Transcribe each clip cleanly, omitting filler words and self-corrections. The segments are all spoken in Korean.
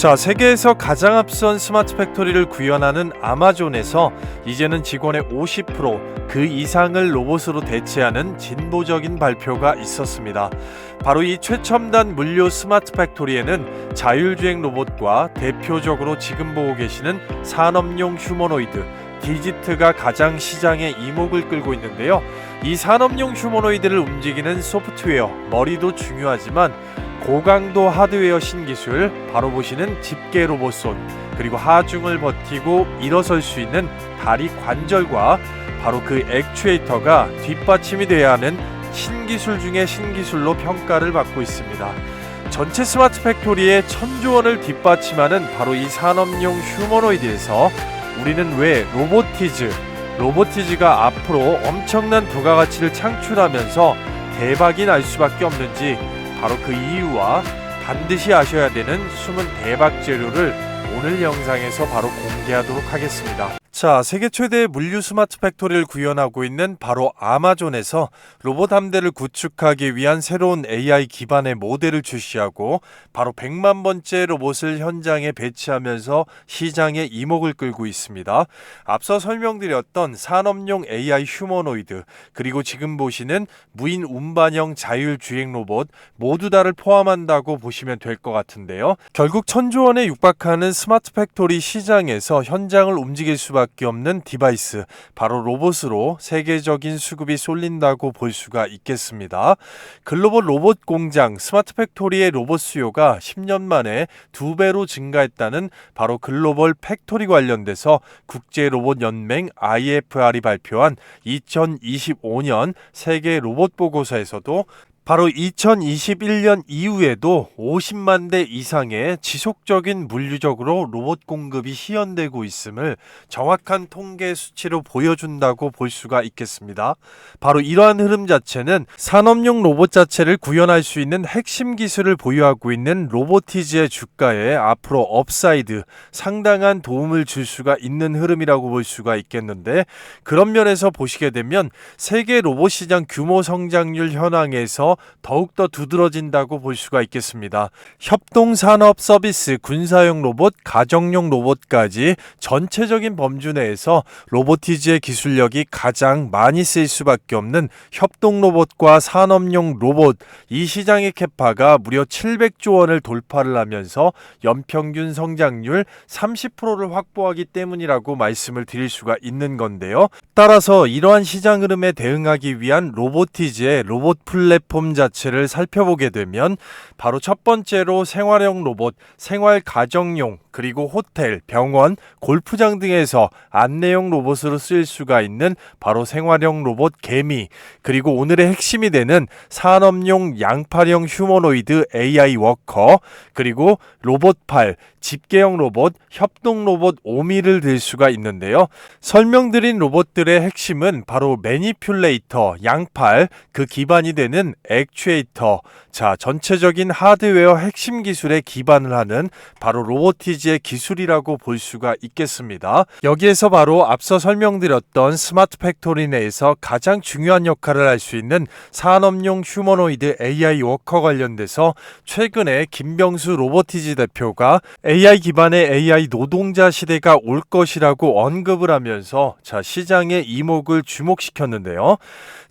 자, 세계에서 가장 앞선 스마트 팩토리를 구현하는 아마존에서 이제는 직원의 50% 그 이상을 로봇으로 대체하는 진보적인 발표가 있었습니다. 바로 이 최첨단 물류 스마트 팩토리에는 자율주행 로봇과 대표적으로 지금 보고 계시는 산업용 휴머노이드 디지트가 가장 시장의 이목을 끌고 있는데요. 이 산업용 휴머노이드를 움직이는 소프트웨어, 머리도 중요하지만 고강도 하드웨어 신기술, 바로 보시는 집게 로봇손, 그리고 하중을 버티고 일어설 수 있는 다리 관절과 바로 그 액추에이터가 뒷받침이 돼야 하는 신기술 중의 신기술로 평가를 받고 있습니다. 전체 스마트 팩토리의 1000조 원을 뒷받침하는 바로 이 산업용 휴머노이드에서 우리는 왜 로보티즈가 앞으로 엄청난 부가가치를 창출하면서 대박이 날 수밖에 없는지, 바로 그 이유와 반드시 아셔야 되는 숨은 대박 재료를 오늘 영상에서 바로 공개하도록 하겠습니다. 자, 세계 최대의 물류 스마트 팩토리를 구현하고 있는 바로 아마존에서 로봇 함대를 구축하기 위한 새로운 AI 기반의 모델을 출시하고 바로 100만 번째 로봇을 현장에 배치하면서 시장의 이목을 끌고 있습니다. 앞서 설명드렸던 산업용 AI 휴머노이드, 그리고 지금 보시는 무인 운반형 자율주행 로봇 모두 다를 포함한다고 보시면 될 것 같은데요. 결국 1000조 원에 육박하는 스마트 팩토리 시장에서 현장을 움직일 수밖에 없는 디바이스, 바로 로봇으로 세계적인 수급이 쏠린다고 볼 수가 있겠습니다. 글로벌 로봇 공장 스마트 팩토리의 로봇 수요가 10년 만에 2배로 증가했다는 바로 글로벌 팩토리 관련돼서 국제로봇연맹 IFR이 발표한 2025년 세계 로봇 보고서에서도 바로 2021년 이후에도 50만 대 이상의 지속적인 물류적으로 로봇 공급이 시현되고 있음을 정확한 통계 수치로 보여준다고 볼 수가 있겠습니다. 바로 이러한 흐름 자체는 산업용 로봇 자체를 구현할 수 있는 핵심 기술을 보유하고 있는 로보티즈의 주가에 앞으로 업사이드, 상당한 도움을 줄 수가 있는 흐름이라고 볼 수가 있겠는데, 그런 면에서 보시게 되면 세계 로봇 시장 규모 성장률 현황에서 더욱더 두드러진다고 볼 수가 있겠습니다. 협동산업 서비스, 군사용 로봇, 가정용 로봇까지 전체적인 범주 내에서 로보티즈의 기술력이 가장 많이 쓰일 수밖에 없는 협동 로봇과 산업용 로봇, 이 시장의 캐파가 무려 700조 원을 돌파를 하면서 연평균 성장률 30%를 확보하기 때문이라고 말씀을 드릴 수가 있는 건데요. 따라서 이러한 시장 흐름에 대응하기 위한 로보티즈의 로봇 플랫폼 자체를 살펴보게 되면 바로 첫 번째로 생활형 로봇, 생활 가정용, 그리고 호텔, 병원, 골프장 등에서 안내용 로봇으로 쓰일 수가 있는 바로 생활형 로봇 개미, 그리고 오늘의 핵심이 되는 산업용 양팔형 휴머노이드 AI 워커, 그리고 로봇팔, 집게형 로봇, 협동 로봇 오미를 들 수가 있는데요. 설명드린 로봇들의 핵심은 바로 매니퓰레이터, 양팔, 그 기반이 되는 액추에이터, 자, 전체적인 하드웨어 핵심 기술에 기반을 하는 바로 로보티즈의 기술이라고 볼 수가 있겠습니다. 여기에서 바로 앞서 설명드렸던 스마트 팩토리 내에서 가장 중요한 역할을 할 수 있는 산업용 휴머노이드 AI 워커 관련돼서 최근에 김병수 로보티즈 대표가 AI 기반의 AI 노동자 시대가 올 것이라고 언급을 하면서 자, 시장의 이목을 주목시켰는데요.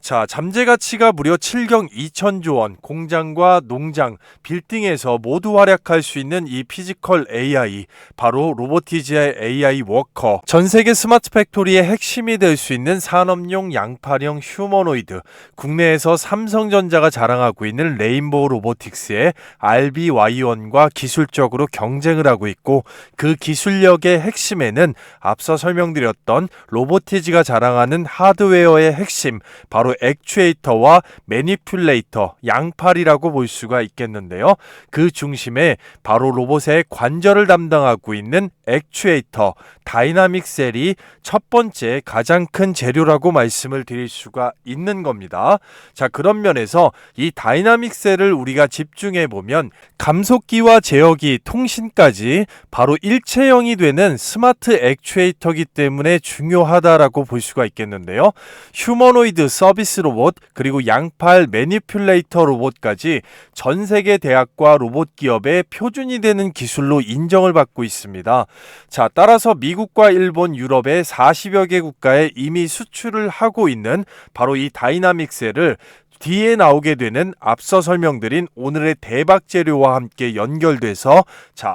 자, 잠재 가치가 무려 7경 2천조 원, 공장과 농장, 빌딩에서 모두 활약할 수 있는 이 피지컬 AI, 바로 로보티즈의 AI 워커, 전 세계 스마트 팩토리의 핵심이 될 수 있는 산업용 양팔형 휴머노이드, 국내에서 삼성전자가 자랑하고 있는 레인보우 로보틱스의 RBY1과 기술적으로 경쟁을 하고 있고, 그 기술력의 핵심에는 앞서 설명드렸던 로보티즈가 자랑하는 하드웨어의 핵심, 바로 액추에이터와 매니퓰레이터, 양팔이라고 볼 수가 있겠는데요. 그 중심에 바로 로봇의 관절을 담당하는 담당하고 있는 액추에이터, 다이나믹 셀이 첫 번째 가장 큰 재료라고 말씀을 드릴 수가 있는 겁니다. 자, 그런 면에서 이 다이나믹 셀을 우리가 집중해 보면 감속기와 제어기, 통신까지 바로 일체형이 되는 스마트 액추에이터이기 때문에 중요하다라고 볼 수가 있겠는데요. 휴머노이드 서비스 로봇, 그리고 양팔 매니퓰레이터 로봇까지 전 세계 대학과 로봇 기업의 표준이 되는 기술로 인정을 받고 있습니다. 자, 따라서 미국과 일본, 유럽의 40여 개 국가에 이미 수출을 하고 있는 바로 이 다이나믹 셀을 뒤에 나오게 되는 앞서 설명드린 오늘의 대박 재료와 함께 연결돼서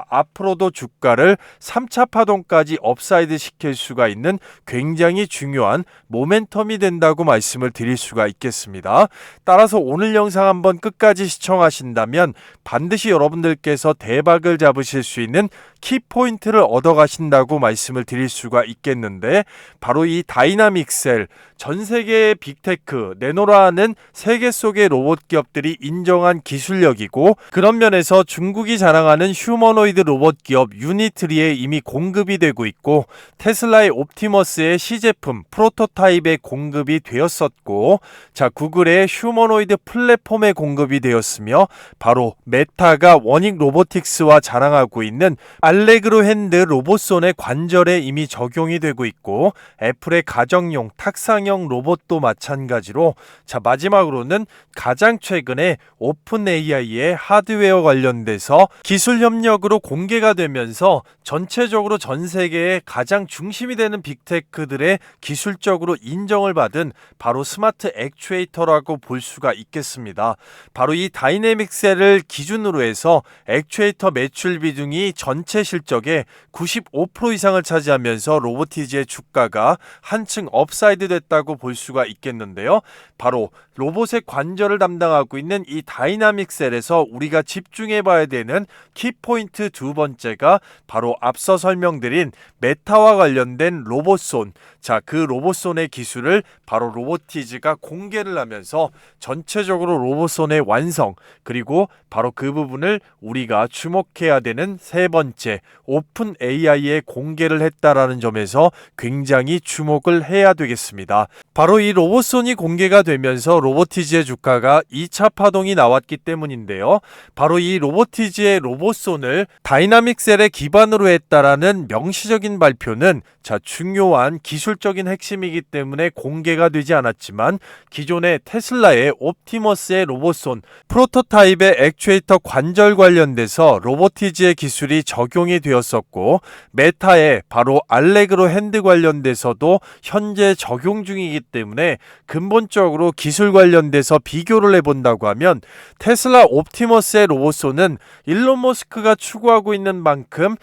앞으로도 주가를 3차 파동까지 업사이드 시킬 수가 있는 굉장히 중요한 모멘텀이 된다고 말씀을 드릴 수가 있겠습니다. 따라서 오늘 영상 한번 끝까지 시청하신다면 반드시 여러분들께서 대박을 잡으실 수 있는 키포인트를 얻어가신다고 말씀을 드릴 수가 있겠는데, 바로 이 다이나믹 셀, 전 세계의 빅테크, 네노라는 세계 속의 로봇 기업들이 인정한 기술력이고, 그런 면에서 중국이 자랑하는 휴머노이드 로봇 기업 유니트리에 이미 공급이 되고 있고, 테슬라의 옵티머스의 시제품 프로토타입에 공급이 되었었고, 구글의 휴머노이드 플랫폼에 공급이 되었으며, 바로 메타가 워닉 로보틱스와 자랑하고 있는 알레그로 핸드 로봇손의 관절에 이미 적용이 되고 있고, 애플의 가정용 탁상형 로봇도 마찬가지로, 마지막으로는 가장 최근에 오픈 AI의 하드웨어 관련돼서 기술 협력으로 공개가 되면서 전체적으로 전 세계의 가장 중심이 되는 빅테크들의 기술적으로 인정을 받은 바로 스마트 액추에이터라고 볼 수가 있겠습니다. 바로 이 다이내믹 셀을 기준으로 해서 액추에이터 매출 비중이 전체 실적의 95% 이상을 차지하면서 로보티지의 주가가 한층 업사이드 됐다고 볼 수가 있겠는데요. 바로 로봇의 관절을 담당하고 있는 이 다이나믹 셀에서 우리가 집중해 봐야 되는 키포인트 두 번째가 바로 앞서 설명드린 메타와 관련된 로봇손. 그 로봇손의 기술을 바로 로보티즈가 공개를 하면서 전체적으로 로봇손의 완성, 그리고 바로 그 부분을 우리가 주목해야 되는 세 번째 오픈 AI에 공개를 했다라는 점에서 굉장히 주목을 해야 되겠습니다. 바로 이 로봇손이 공개가 되면서 로보티즈의 주가가 2차 파동이 나왔기 때문인데요. 바로 이 로보티즈의 로봇손을 다이나믹 셀에 기반으로 했다라는 명시적인 발표는 중요한 기술적인 핵심이기 때문에 공개가 되지 않았지만, 기존의 테슬라의 옵티머스의 로봇손 프로토타입의 액추에이터 관절 관련돼서 로보티즈의 기술이 적용이 되었었고, 메타의 바로 알레그로 핸드 관련돼서도 현재 적용 중이기 때문에 근본적으로 기술 관련돼서 비교를 해본다고 하면 테슬라 옵티머스의 로봇손은 일론 머스크가 추구하고 있는 만큼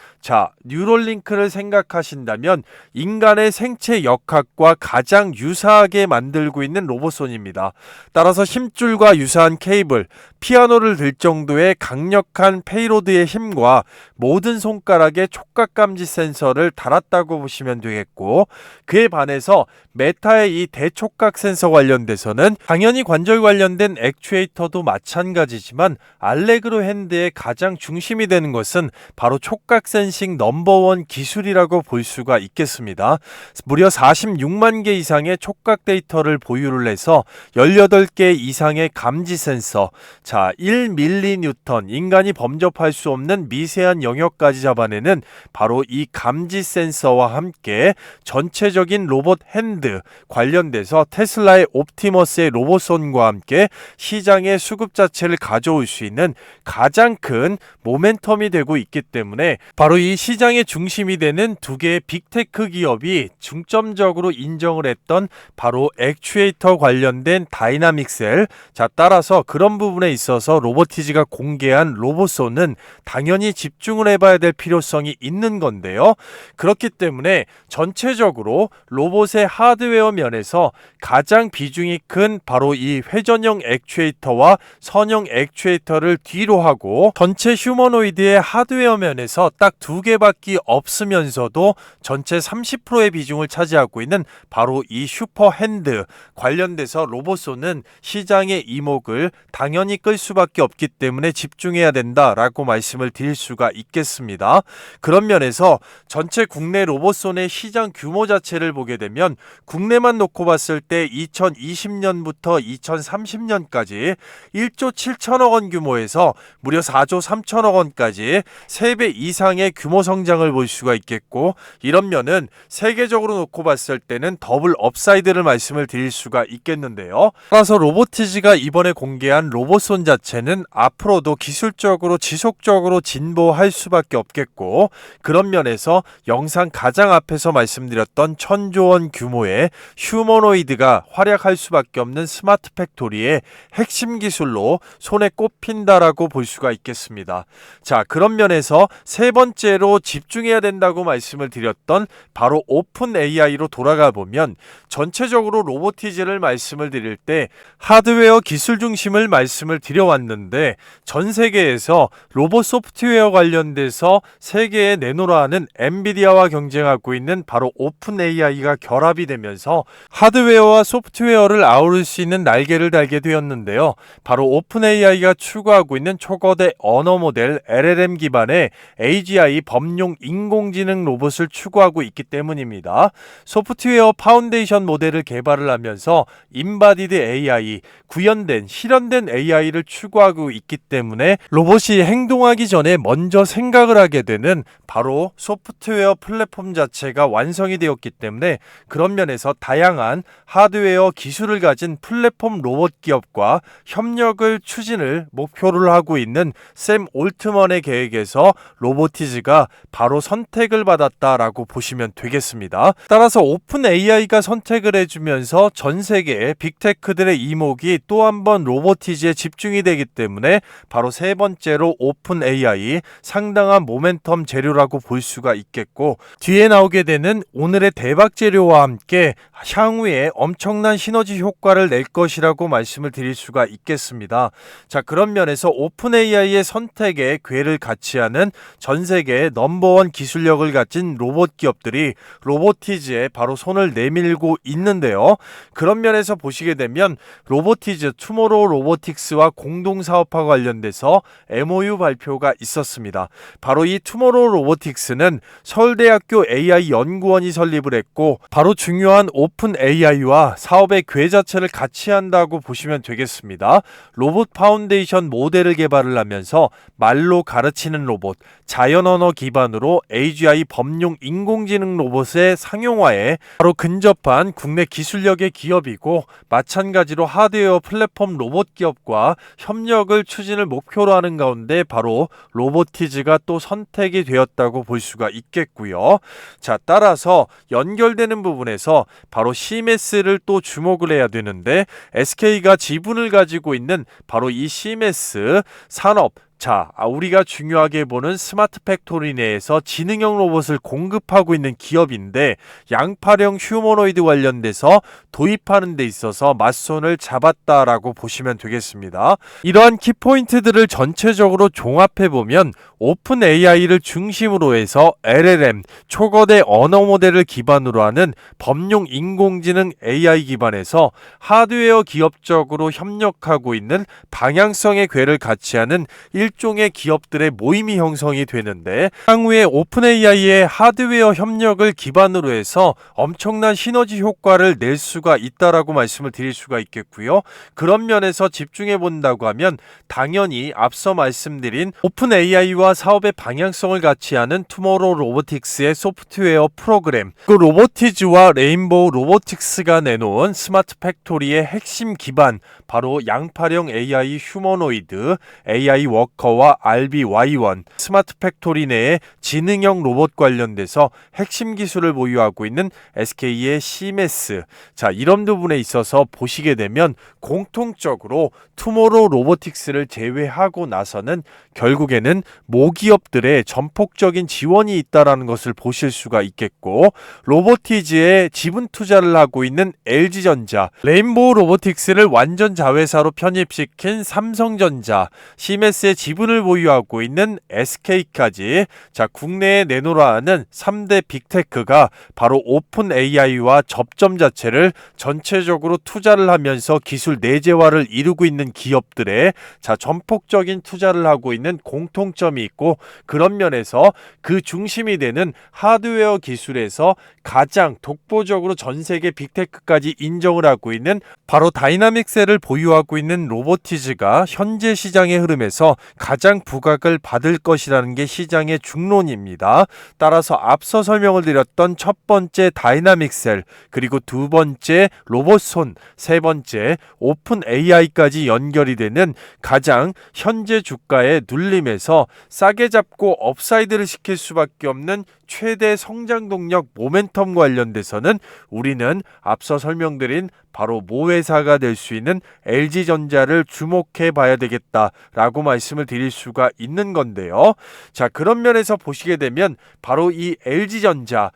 뉴럴링크를 생각하신다면 인간의 생체 역학과 가장 유사하게 만들고 있는 로봇손입니다. 따라서 힘줄과 유사한 케이블, 피아노를 들 정도의 강력한 페이로드의 힘과 모든 손가락에 촉각 감지 센서를 달았다고 보시면 되겠고, 그에 반해서 메타의 이 대촉각 센서 관련돼서는 당연히 관절 관련된 액추에이터도 마찬가지지만 알레그로 핸드의 가장 중심이 되는 것은 바로 촉각 센싱 넘버원 기술이라고 볼 수가 있겠습니다. 무려 46만 개 이상의 촉각 데이터를 보유를 해서 18개 이상의 감지 센서, 1mN, 인간이 범접할 수 없는 미세한 영역까지 잡아내는 바로 이 감지 센서와 함께 전체적인 로봇 핸드 관련돼서 테슬라의 옵티머스의 로봇손과 함께 시장의 수급 자체를 가져올 수 있는 가장 큰 모멘텀이 되고 있기 때문에 바로 이 시장의 중심이 되는 두 개의 빅테크 기업이 중점적으로 인정을 했던 바로 액추에이터 관련된 다이나믹 셀. 따라서 그런 부분에 있어서 로보티즈가 공개한 로봇손은 당연히 집중을 해봐야 될 필요성이 있는 건데요. 그렇기 때문에 전체적으로 로봇의 하드웨어 면에서 가장 비중이 큰 바로 이 회전형 액추에이터와 선형 액추에이터를 뒤로 하고, 전체 휴머노이드의 하드웨어 면에서 딱 두 개밖에 없으면서도 전체 30%의 비중을 차지하고 있는 바로 이 슈퍼 핸드 관련돼서 로봇손은 시장의 이목을 당연히 끌 수밖에 없기 때문에 집중해야 된다라고 말씀을 드릴 수가 있겠습니다. 있겠습니다. 그런 면에서 전체 국내 로봇손의 시장 규모 자체를 보게 되면 국내만 놓고 봤을 때 2020년부터 2030년까지 1조 7천억 원 규모에서 무려 4조 3천억 원까지 3배 이상의 규모 성장을 볼 수가 있겠고, 이런 면은 세계적으로 놓고 봤을 때는 더블 업사이드를 말씀을 드릴 수가 있겠는데요. 따라서 로보티즈가 이번에 공개한 로봇손 자체는 앞으로도 기술적으로 지속적으로 진보할 수밖에 없겠고, 그런 면에서 영상 가장 앞에서 말씀드렸던 1000조 원 규모의 휴머노이드가 활약할 수밖에 없는 스마트 팩토리의 핵심 기술로 손에 꼽힌다라고 볼 수가 있겠습니다. 자, 그런 면에서 세 번째로 집중해야 된다고 말씀을 드렸던 바로 오픈 AI로 돌아가 보면, 전체적으로 로보티즈를 말씀을 드릴 때 하드웨어 기술 중심을 말씀을 드려왔는데, 전 세계에서 로봇 소프트웨어 관련돼서 세계에 내놓으라 하는 엔비디아와 경쟁하고 있는 바로 오픈 AI가 결합이 되면서 하드웨어와 소프트웨어를 아우를 수 있는 날개를 달게 되었는데요. 바로 오픈 AI가 추구하고 있는 초거대 언어 모델 LLM 기반의 AGI 범용 인공지능 로봇을 추구하고 있기 때문입니다. 소프트웨어 파운데이션 모델을 개발을 하면서 인바디드 AI, 구현된 실현된 AI를 추구하고 있기 때문에 로봇이 행동하기 전에 먼저 생각을 하게 되는 바로 소프트웨어 플랫폼 자체가 완성이 되었기 때문에, 그런 면에서 다양한 하드웨어 기술을 가진 플랫폼 로봇 기업과 협력을 추진을 목표를 하고 있는 샘 올트먼의 계획에서 로보티즈가 바로 선택을 받았다라고 보시면 되겠습니다. 따라서 오픈 AI가 선택을 해주면서 전 세계의 빅테크들의 이목이 또 한 번 로보티즈에 집중이 되기 때문에 바로 세 번째로 오픈 AI 상당한 모멘텀 재료라고 볼 수가 있겠고, 뒤에 나오게 되는 오늘의 대박 재료와 함께 향후에 엄청난 시너지 효과를 낼 것이라고 말씀을 드릴 수가 있겠습니다. 자, 그런 면에서 오픈 AI의 선택에 궤를 같이 하는 전 세계 넘버원 기술력을 가진 로봇 기업들이 로보티즈에 바로 손을 내밀고 있는데요. 그런 면에서 보시게 되면 로보티즈 투모로우 로보틱스와 공동 사업화 관련돼서 MOU 발표가 있었습니다. 바로 이 투모로우 로보틱스는 서울대학교 AI 연구원이 설립을 했고, 바로 중요한 오픈 AI와 사업의 궤 자체를 같이 한다고 보시면 되겠습니다. 로봇 파운데이션 모델을 개발을 하면서 말로 가르치는 로봇, 자연 언어 기반으로 AGI 범용 인공지능 로봇의 상용화에 바로 근접한 국내 기술력의 기업이고, 마찬가지로 하드웨어 플랫폼 로봇 기업과 협력을 추진을 목표로 하는 가운데 바로 로보티즈가 또 선택이 되었다고 볼 수가 있겠고요. 자, 따라서 연결되는 부분에서 바로 시메스를 또 주목을 해야 되는데, SK가 지분을 가지고 있는 바로 이 시메스 산업, 자, 우리가 중요하게 보는 스마트 팩토리 내에서 지능형 로봇을 공급하고 있는 기업인데, 양팔형 휴머노이드 관련돼서 도입하는 데 있어서 맞손을 잡았다라고 보시면 되겠습니다. 이러한 키포인트들을 전체적으로 종합해보면 오픈 AI를 중심으로 해서 LLM, 초거대 언어 모델을 기반으로 하는 범용 인공지능 AI 기반에서 하드웨어 기업적으로 협력하고 있는 방향성의 궤를 같이 하는 일종의 기업들의 모임이 형성이 되는데, 향후에 오픈 AI의 하드웨어 협력을 기반으로 해서 엄청난 시너지 효과를 낼 수가 있다라고 말씀을 드릴 수가 있겠고요. 그런 면에서 집중해 본다고 하면 당연히 앞서 말씀드린 오픈 AI와 사업의 방향성을 같이 하는 투모로우 로보틱스의 소프트웨어 프로그램, 그 로보티즈와 레인보우 로보틱스가 내놓은 스마트 팩토리의 핵심 기반, 바로 양팔형 AI 휴머노이드, AI 워커와 RBY1 스마트 팩토리 내에 지능형 로봇 관련돼서 핵심 기술을 보유하고 있는 SK의 시메스. 자, 이런 부분에 있어서 보시게 되면 공통적으로 투모로우 로보틱스를 제외하고 나서는 결국에는 모기업들의 전폭적인 지원이 있다라는 것을 보실 수가 있겠고, 로보티즈에 지분 투자를 하고 있는 LG전자, 레인보우 로보틱스를 완전 자회사로 편입시킨 삼성전자, 시메스의 지분 지분을 보유하고 있는 SK까지 자, 국내에 내놓으라 하는 3대 빅테크가 바로 오픈 AI와 접점 자체를 전체적으로 투자를 하면서 기술 내재화를 이루고 있는 기업들의 자, 전폭적인 투자를 하고 있는 공통점이 있고, 그런 면에서 그 중심이 되는 하드웨어 기술에서 가장 독보적으로 전 세계 빅테크까지 인정을 하고 있는 바로 다이나믹셀을 보유하고 있는 로보티즈가 현재 시장의 흐름에서 가장 부각을 받을 것이라는 게 시장의 중론입니다. 따라서 앞서 설명을 드렸던 첫 번째 다이나믹셀, 그리고 두 번째 로봇손, 세 번째 오픈 AI까지 연결이 되는 가장 현재 주가의 눌림에서 싸게 잡고 업사이드를 시킬 수밖에 없는 최대 성장 동력 모멘텀 관련돼서는 우리는 앞서 설명드린 바로 모회사가 될 수 있는 LG전자를 주목해 봐야 되겠다라고 말씀을 드릴 수가 있는 건데요. 자, 그런 면에서 보시게 되면 바로 이 LG전자가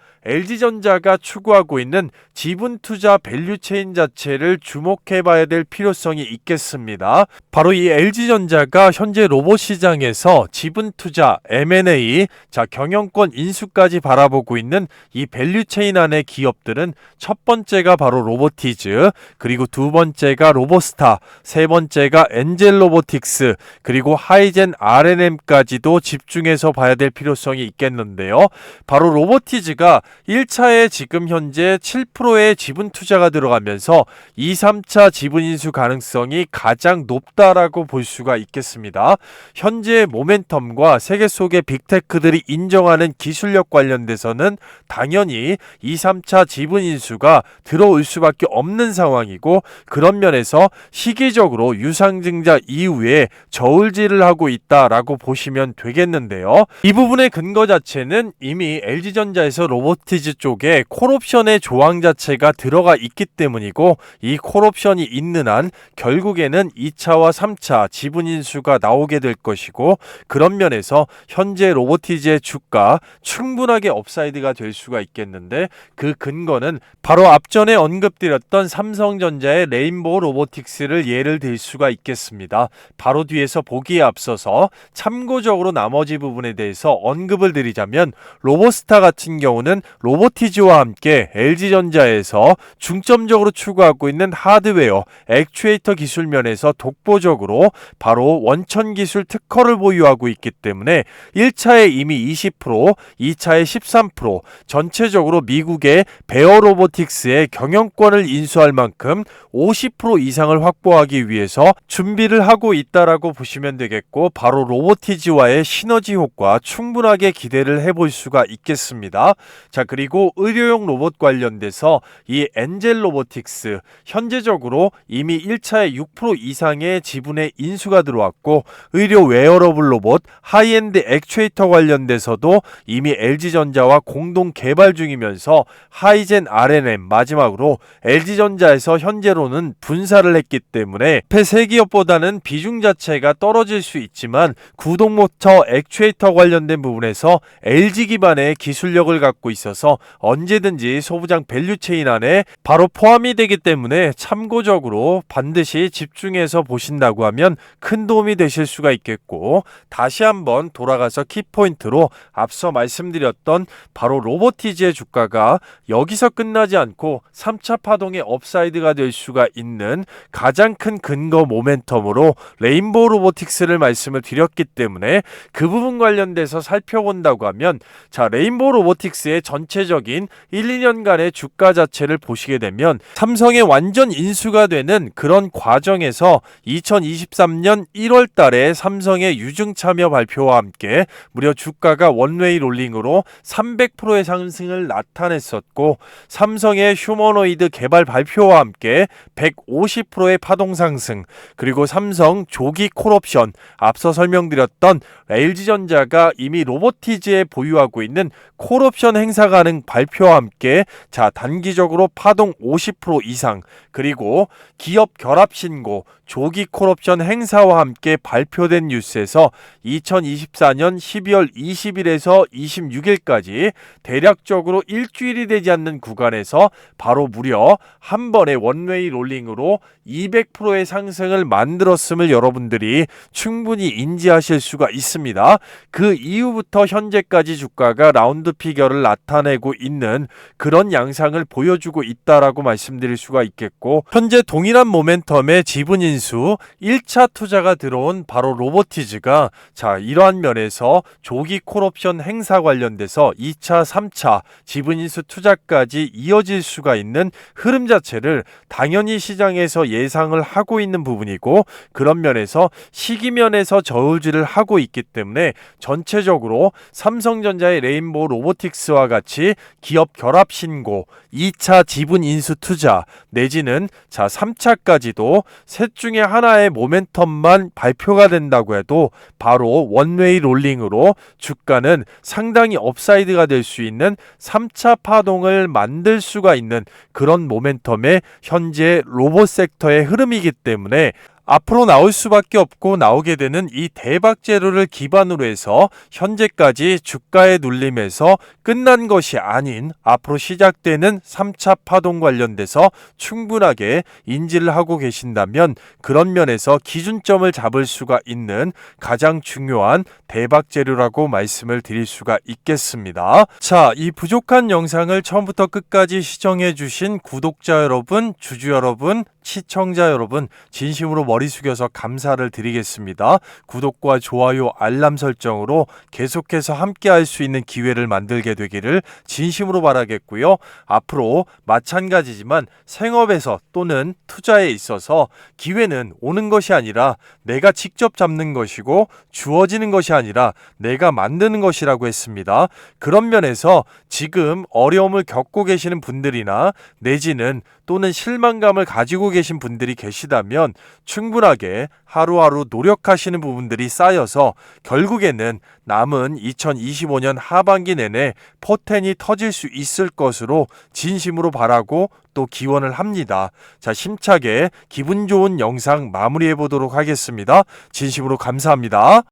추구하고 있는 지분 투자 밸류체인 자체를 주목해 봐야 될 필요성이 있겠습니다. 바로 이 LG전자가 현재 로봇 시장에서 지분 투자, M&A, 자, 경영권 인수까지 바라보고 있는 이 밸류체인 안의 기업들은 첫 번째가 바로 로보티즈, 그리고 두 번째가 로보스타, 세 번째가 엔젤로보틱스, 그리고 하이젠 R&M까지도 집중해서 봐야 될 필요성이 있겠는데요. 바로 로보티즈가 1차에 지금 현재 7%의 지분 투자가 들어가면서 2, 3차 지분 인수 가능성이 가장 높다라고 볼 수가 있겠습니다. 현재 모멘텀과 세계 속의 빅테크들이 인정하는 기술력 관련돼서는 당연히 2, 3차 지분 인수가 들어올 수밖에 없는 상황이고, 그런 면에서 시기적으로 유상증자 이후에 저울질을 하고 있다라고 보시면 되겠는데요. 이 부분의 근거 자체는 이미 LG전자에서 로보티즈 쪽에 콜옵션의 조항 자체가 들어가 있기 때문이고, 이 콜옵션이 있는 한 결국에는 2차와 3차 지분 인수가 나오게 될 것이고, 그런 면에서 현재 로보티즈의 주가 충분하게 업사이드가 될 수가 있겠는데, 그 근거는 바로 앞전에 언급드렸던 삼성전자의 레인보우 로보틱스를 예를 들 수가 있겠습니다. 바로 뒤에서 보기에 앞서서 참고적으로 나머지 부분에 대해서 언급을 드리자면, 로보스타 같은 경우는 로보티즈와 함께 LG전자에서 중점적으로 추구하고 있는 하드웨어, 액추에이터 기술 면에서 독보적으로 바로 원천 기술 특허를 보유하고 있기 때문에 1차에 이미 20%, 2차에 13%, 전체적으로 미국의 베어 로보틱스의 경영권을 인수할 만큼 50% 이상을 확보하기 위해서 준비를 하고 있다라고 보시면 되겠고, 바로 로보티즈와의 시너지 효과 충분하게 기대를 해볼 수가 있겠습니다. 자, 그리고 의료용 로봇 관련돼서 이 엔젤 로보틱스 현재적으로 이미 1차에 6% 이상의 지분의 인수가 들어왔고, 의료 웨어러블 로봇 하이엔드 액추에이터 관련돼서도 이미 LG전자와 공동 개발 중이면서 하이젠 R&M, 마지막으로 LG전자에서 현재로는 분사를 했기 때문에 앞에 세 기업보다는 비중 자체가 떨어질 수 있지만 구동모터 액추에이터 관련된 부분에서 LG 기반의 기술력을 갖고 있어서 언제든지 소부장 밸류체인 안에 바로 포함이 되기 때문에 참고적으로 반드시 집중해서 보신다고 하면 큰 도움이 되실 수가 있겠고, 다시 한번 돌아가서 키포인트로 앞서 말씀드렸던 바로 로보티즈의 주가가 여기서 끝나지 않고 3차 파동의 업사이드가 될 수가 있는 가장 큰 근거 모멘텀으로 레인보우 로보틱스를 말씀을 드렸기 때문에 그 부분 관련돼서 살펴본다고 하면, 자, 레인보우 로보틱스의 전체적인 1, 2년간의 주가 자체를 보시게 되면 삼성의 완전 인수가 되는 그런 과정에서 2023년 1월 달에 삼성의 유증 참여 발표와 함께 무려 주가가 원웨이 롤링으로 300%의 상승을 나타냈었고, 삼성의 휴머노이드 개발 발표와 함께 150%의 파동 상승, 그리고 삼성 조기 콜옵션, 앞서 설명드렸던 LG전자가 이미 로보티즈에 보유하고 있는 콜옵션 행사 가능 발표와 함께 자, 단기적으로 파동 50% 이상, 그리고 기업 결합 신고, 조기 콜옵션 행사와 함께 발표된 뉴스에서 2024년 12월 20일에서 26일까지 대략적으로 일주일이 되지 않는 구간에서 바로 무려 한 번의 원웨이 롤링으로 200%의 상승을 만들었음을 여러분들이 충분히 인지하실 수가 있습니다. 그 이후부터 현재까지 주가가 라운드 피겨를 나타내고 있는 그런 양상을 보여주고 있다라고 말씀드릴 수가 있겠고, 현재 동일한 모멘텀의 지분 인수 1차 투자가 들어온 바로 로보티즈가 이러한 면에서 조기 콜옵션 행사 관련돼서 2차, 3차 지분 인수 투자까지 이어질 수가 있는 흐름 자체를 당연히 시장에서 예상을 하고 있는 부분이고, 그런 면에서 시기면에서 저울질을 하고 있기 때문에 전체적으로 삼성전자의 레인보우 로보틱스와 같이 기업 결합 신고, 2차 지분 인수 투자 내지는 3차까지도 셋 중에 하나의 모멘텀만 발표가 된다고 해도 바로 원웨이 롤링으로 주가는 상당히 업사이드가 될 수 있는 3차 파동을 만들 수가 있는 그런 모멘텀의 현재 로봇 섹터의 흐름이기 때문에 앞으로 나올 수밖에 없고, 나오게 되는 이 대박 재료를 기반으로 해서 현재까지 주가의 눌림에서 끝난 것이 아닌 앞으로 시작되는 3차 파동 관련돼서 충분하게 인지를 하고 계신다면 그런 면에서 기준점을 잡을 수가 있는 가장 중요한 대박 재료라고 말씀을 드릴 수가 있겠습니다. 이 부족한 영상을 처음부터 끝까지 시청해 주신 구독자 여러분, 주주 여러분, 시청자 여러분, 진심으로 머리 숙여서 감사를 드리겠습니다. 구독과 좋아요, 알람 설정으로 계속해서 함께 할 수 있는 기회를 만들게 되기를 진심으로 바라겠고요. 앞으로 마찬가지지만 생업에서 또는 투자에 있어서 기회는 오는 것이 아니라 내가 직접 잡는 것이고, 주어지는 것이 아니라 내가 만드는 것이라고 했습니다. 그런 면에서 지금 어려움을 겪고 계시는 분들이나 내지는 또는 실망감을 가지고 계신 분들이 계시다면 충분하게 하루하루 노력하시는 부분들이 쌓여서 결국에는 남은 2025년 하반기 내내 포텐이 터질 수 있을 것으로 진심으로 바라고 또 기원을 합니다. 힘차게 기분 좋은 영상 마무리해 보도록 하겠습니다. 진심으로 감사합니다.